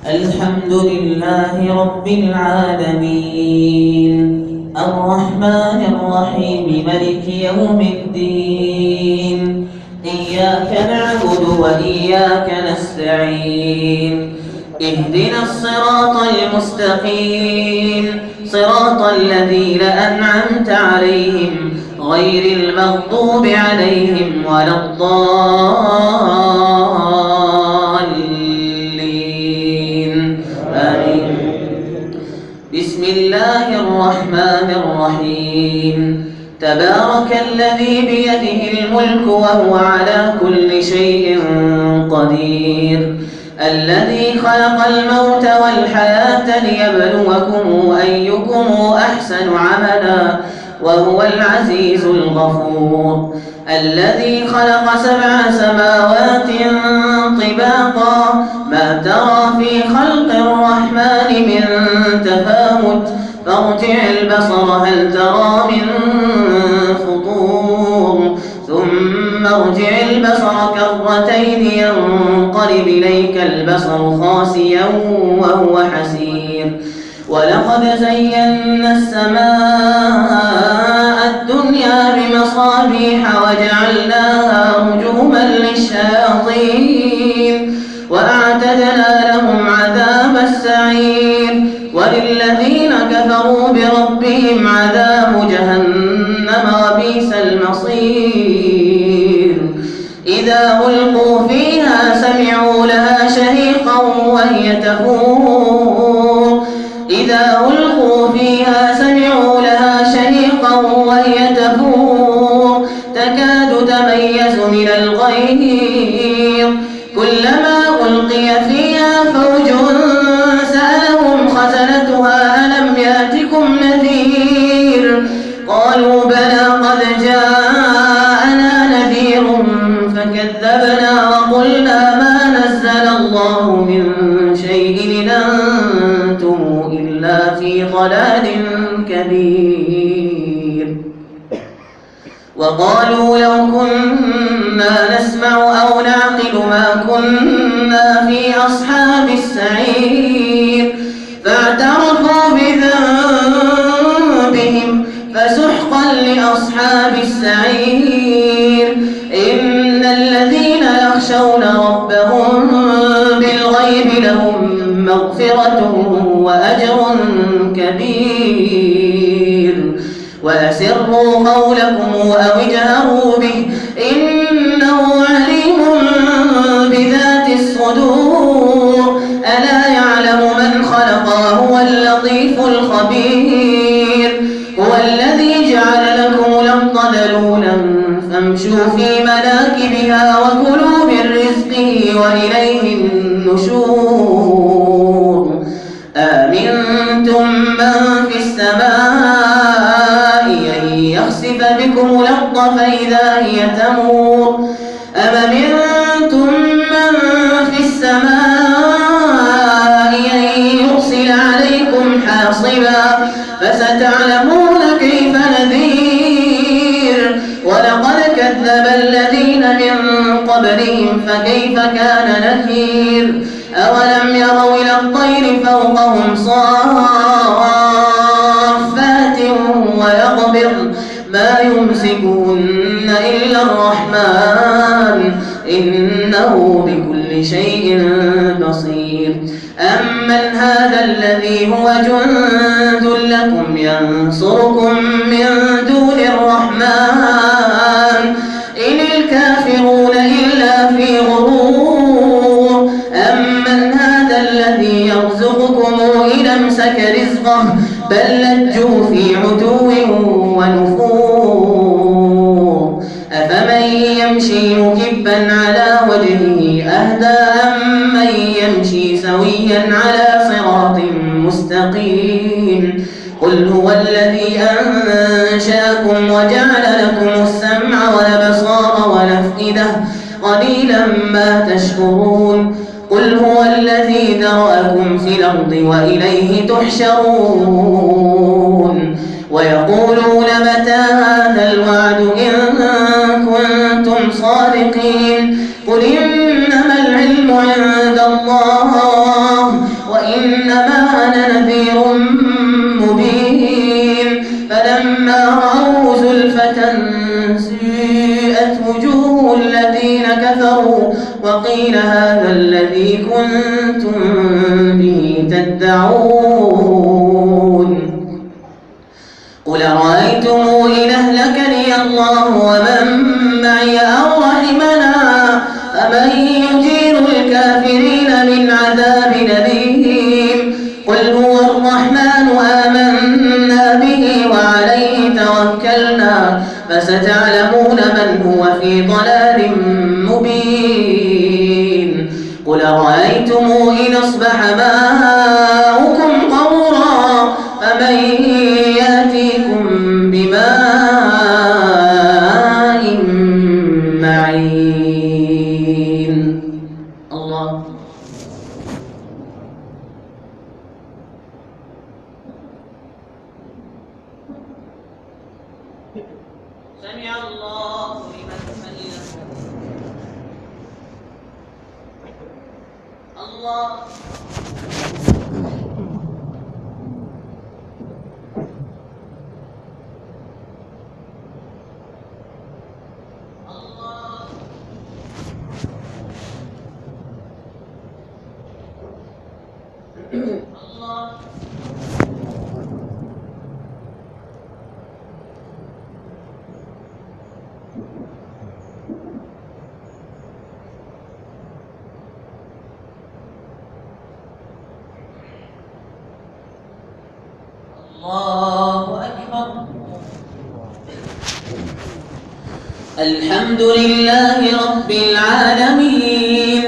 الحمد لله رب العالمين الرحمن الرحيم ملك يوم الدين إياك نعبد وإياك نستعين اهدنا الصراط المستقيم صراط الذين أنعمت عليهم غير المغضوب عليهم ولا الضالين آمين. بسم الله الرحمن الرحيم تبارك الذي بيده الملك وهو على كل شيء قدير الذي خلق الموت والحياة ليبلوكم أيكم أحسن عملا وهو العزيز الغفور الذي خلق 7 سماوات طباقا ما ترى في خلق الرحمن من تفاوت فارجع البصر هل ترى من فطور ثم ارجع البصر كرتين ينقلب إليك البصر خاسئا وهو حسير ولقد زينا السماء الدنيا بمصابيح وجعلناها رجوما للشياطين وأعتدنا لهم عذاب السعير وللذين كفروا بربهم عذاب جهنم وبئس المصير إذا ألقوا فيها سمعوا لها شهيقا وهي تفور إذا ألقوا فيها سمعوا لها شهيقا وهي تفور تكاد تميز من الغيظ كلما ألقي فيها فوج سألهم خزنتها ألم يأتكم نذير قالوا بلى قد جاءنا نذير فكذبنا وقلنا ما نزل الله من شيء إن أنتم إلا في ضلال كبير وقالوا لو كنا نسمع أو نعقل ما كنا في أصحاب السعير فاعترفوا بذنبهم فسحقا لأصحاب السعير إن الذين يخشون ربهم بالغيب لهم مغفرة وأجر كبير وأسروا قولكم أو اجهروا به إنه عليم بذات الصدور ألا يعلم من خلق وهو اللطيف الخبير هو الذي جعل لكم الأرض ذلولا فامشوا في مناكبها وكلوا من رزقه وإليه النشور آمنتم من في السماء أن يخسف بكم الأرض فإذا هي تمور أم أمنتم من في السماء أن يرسل عليكم حاصبا فستعلمون كيف نذير ولقد كذب الذين من قبلهم فكيف كان نكير أولم يروا إلى الطير فوقهم صافات ويقبض ما يمسكهن إلا الرحمن إنه بكل شيء بصير أمن هذا الذي هو جند لكم ينصركم من دون الرحمن إن الكافرون إلا في غرور أمن هذا الذي يرزقكم إن أمسك رزقه بل لجوا في عتو ونفور أفمن يمشي مكبا على وجهه أهدى أمن يمشي سويا على صراط مستقيم قل هو الذي أنشأكم وجعل لكم السمع والأبصار والأفئدة قليلا ما تشكرون قل هو الذي ذرأكم في الأرض وإليه تحشرون ويقولون متى هذا الوعد إن كنتم صادقين قل إنما العلم عند الله هذا الذي كنتم به تدعون قل رأيتم إن أهلكني الله ومن معي أو رحمنا فمن يجير الكافرين من عذاب أليم قل هو الرحمن آمنا به وعليه توكلنا فستعلمون من هو في ضلال مبين قل رأيتم إن أصبح ماؤكم غورا فمن يأتيكم بماء معين الله سمع الله لمن حمده الله الله أكبر. الحمد لله رب العالمين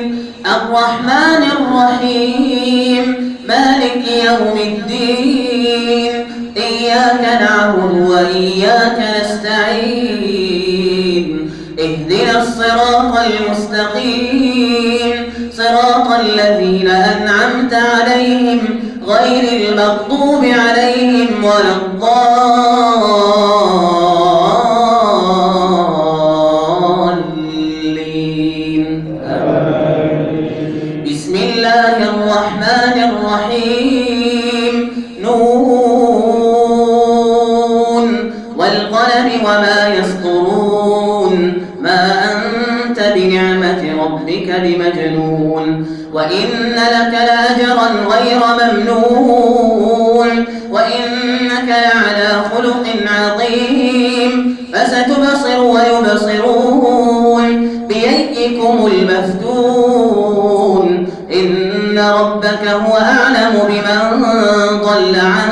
الرحمن الرحيم مالك يوم الدين إياك نعبد وإياك نستعين اهدنا الصراط المستقيم صراط الذين أنعمت عليهم غير المغضوب عليهم ولا الضالين. بسم الله الرحمن الرحيم نون والقلم وما يسطرون ما أنت بنعمة ربك بمجنون وإن لك لأجرا غير ممنون وإنك لعلى خلق عظيم فستبصر ويبصرون بأيكم المفتون إن ربك هو أعلم بمن ضل عن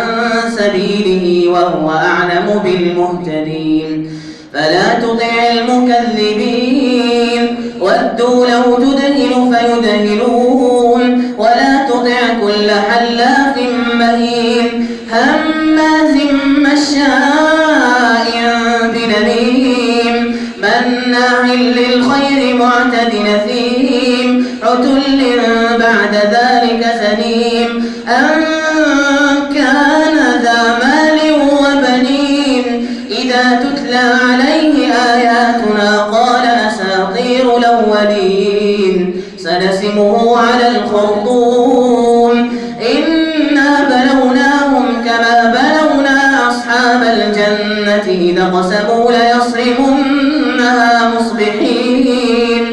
سبيله وهو أعلم بالمهتدين فلا تطع المكذبين ودوا لو تدهن فيدهنون ولا تطع كل حلاف مهين هماز مشاء بنميم مناع للخير معتد نثيم عتل بعد ذلك سنيم أن كان ذا مال وبنين إذا تتلى عليه آياتنا قال أساطير الأولين سنسمه على الخرطوم إنا بلوناهم كما بلونا أصحاب الجنة إذا قسموا ليصرمنها مصبحين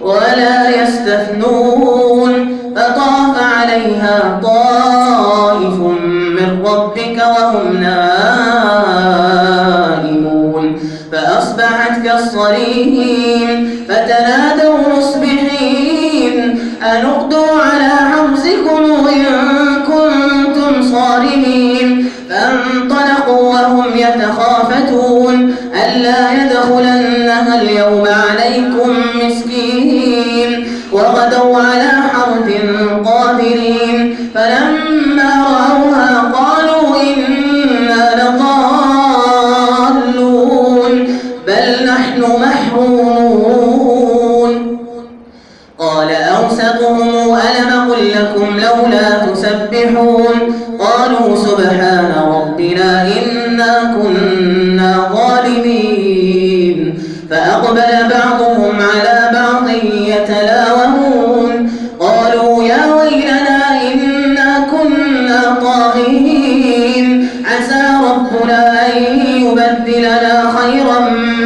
ولا يستثنون فطاف عليها طائف من ربك وهم نائمون فأصبحت كالصريم فتنادوا مصبحين أن اغدوا على حرثكم إن كنتم صارمين فانطلقوا وهم يتخافتون ألا يدخلنها اليوم عليكم مسكين وغدوا على حرد قادرين فلما رأوها قالوا إنا لضالون بل نحن محرومون قال أوسطهم ألم أقل لكم لولا تسبحون قالوا سبحان ربنا إنا كنا ظالمين فأقبل بعضهم على بعض يتلاومون قالوا يا ويلنا إنا كنا طاغين عسى ربنا أن يبدلنا خيرا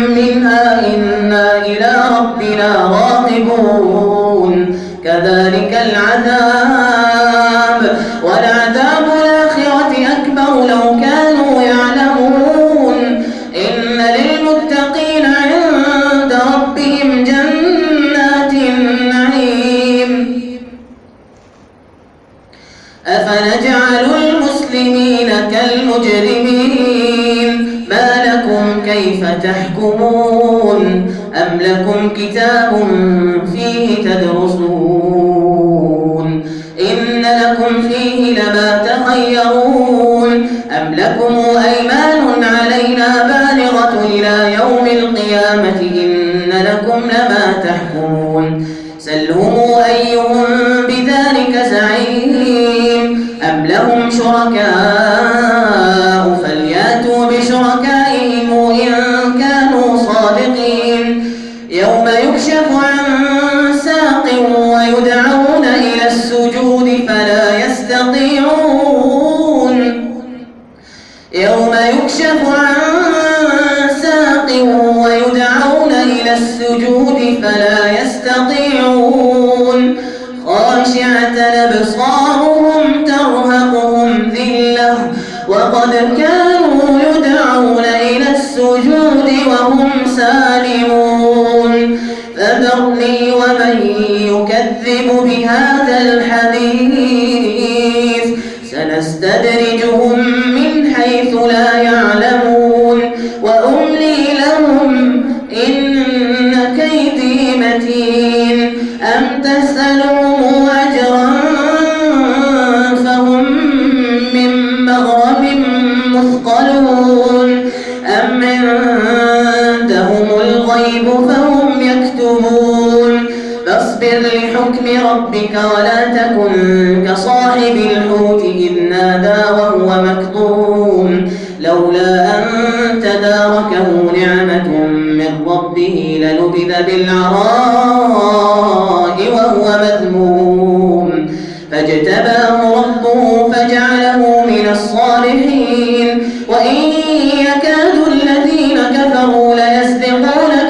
منها إنا إلى ربنا راغبون كذلك ذلك العذاب ولعذاب الآخرة أكبر لو كانوا يعلمون إن للمتقين عند ربهم جنات النعيم أفنجعل المسلمين كالمجرمين ما لكم كيف تحكمون أم لكم كتاب فيه تدرسون إن لكم فيه لما تخيرون أم لكم أيمان علينا بالغة إلى يوم القيامة إن لكم لما تحكمون سلهم أيهم بذلك زعيم أم لهم شركاء فلياتوا بشركائهم إن كانوا صادقين يوم يكشف عن ساق ويدعون إلى السجود فلا يستطيعون يوم يكشف عن ساق ويدعون إلى السجود فلا يستطيعون خاشعة أبصارهم ترهقهم ذلة وقد كانوا يدعون إلى السجود وهم سالمون فذرني ومن يكذب بهذا الحديث سنستدرجهم من حيث لا يعلمون وأملي لهم إن كيدي متين أم تسألهم أجرا فهم من مغرم مثقلون أم عندهم الغيب فهم يكتبون فاصبر لحكم ربك ولا تكن كصاحب الحوت إذ نادى وهو مكظوم لولا أن تداركه نعمة من ربه لنبذ بالعراء وهو مذموم فاجتباه ربه فجعله من الصالحين وإن يكاد الذين كفروا ليزلقونك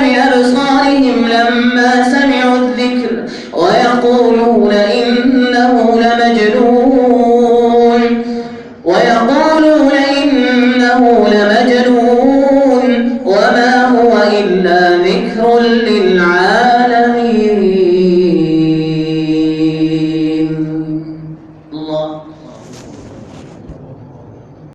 بأبصارهم لما سمعوا الذكر ويقول